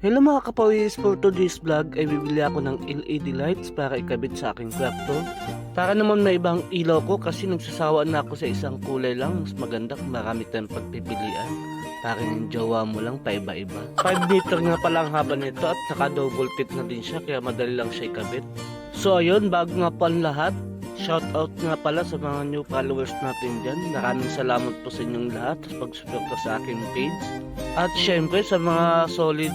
Hello mga kapawis, for today's vlog ay bibili ako ng LED lights para ikabit sa aking kwarto. Para naman may ibang ilaw ko kasi nagsasawa na ako sa isang kulay lang. Mas maganda kung marami tayong pagpipilian. Para yung jowa mo lang paiba-iba. 5 meter nga pala ang haba nito at naka double tip na din siya kaya madali lang siya ikabit. So ayun, bago nga po ang lahat, shout out nga pala sa mga new followers natin dyan. Maraming salamat po sa inyong lahat sa pagsuporta sa aking page. At syempre sa mga solid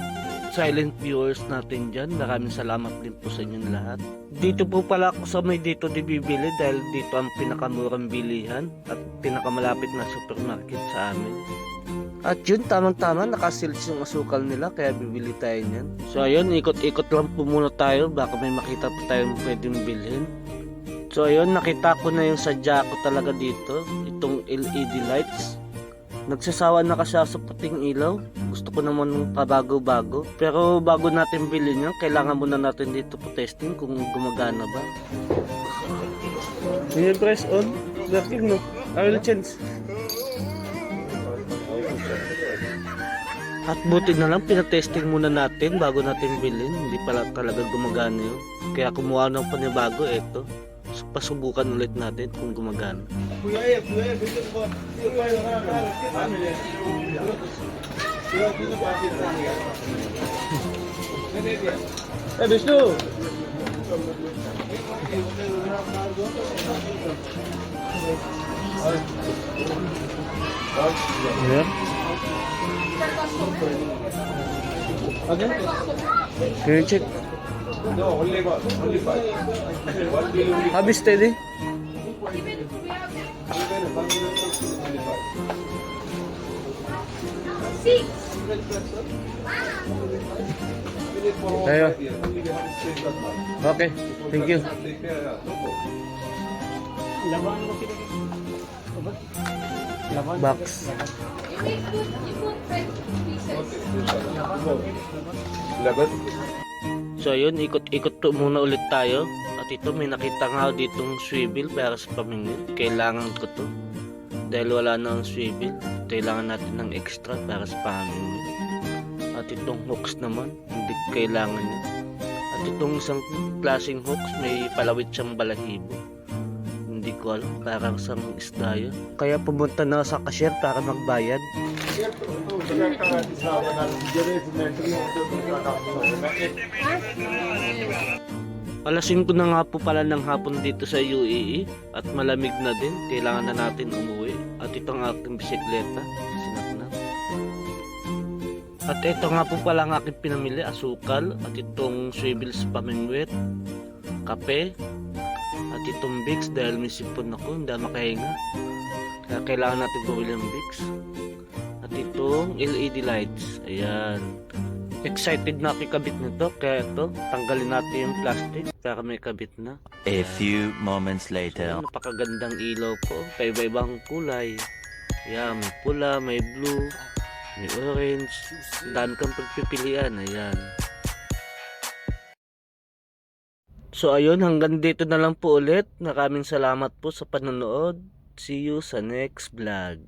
silent viewers natin dyan, maraming salamat din po sa inyong lahat. Dito po pala ako sa may dito di bibili dahil dito ang pinakamurang bilihan at pinakamalapit na supermarket sa amin. At yun, tamang-tama, nakasales yung asukal nila kaya bibili tayo niyan. So ayun, ikot-ikot lang po muna tayo baka may makita po tayong pwedeng bilhin. So ayun, nakita ko na yung sadya ko talaga dito, itong LED lights. Nagsasawa na kasi sa puting ilaw. Gusto ko naman ng pabago-bago. Pero bago natin bilhin yan, kailangan muna natin dito po testing kung gumagana ba. Can you press on? Working no? I will change. At buti na lang, pinatesting muna natin bago natin bilhin. Hindi pala talaga gumagana yun. Kaya kumuha ng panibago, eto. Pasubukan ulit natin kung gumagana. Bistu! Yeah. Okay. Can you check? No, only one. Only five. How steady? Six. Tayo. Okay, thank you. Box. You put 5 pieces. So ayun, ikot-ikot to muna ulit tayo. At ito may nakita nga ditong swivel para sa pamingwit. Kailangan ko to. Dahil wala na ang swivel, kailangan natin ng extra para sa pamingwit. At itong hooks naman, hindi kailangan niya. At itong isang klaseng hooks, may palawit siyang balahibo. Hindi ko alam, parang sang isda yun. Kaya pumunta na sa cashier para magbayad. Alas 5 na nga po pala ng hapon dito sa UAE at malamig na din, kailangan na natin umuwi. At itong aking bisikleta, sinaknap. At ito nga po pala ang aking pinamili, asukal at itong swivel sa pamingwit, kape, at itong Vicks dahil may sipon ako, hindi makahinga. Kaya kailangan natin bumili ng Vicks. At itong LED lights, ayan. Excited na ako ikabit nito, kaya ito, tanggalin natin yung plastic para may kabit na. A few moments later. So, napakagandang ilaw po, paiba-ibang kulay. Ayan, may pula, may blue, may orange. Dami kang pagpipilian, ayan. So ayun, hanggang dito na lang po ulit. Maraming salamat po sa panonood. See you sa next vlog.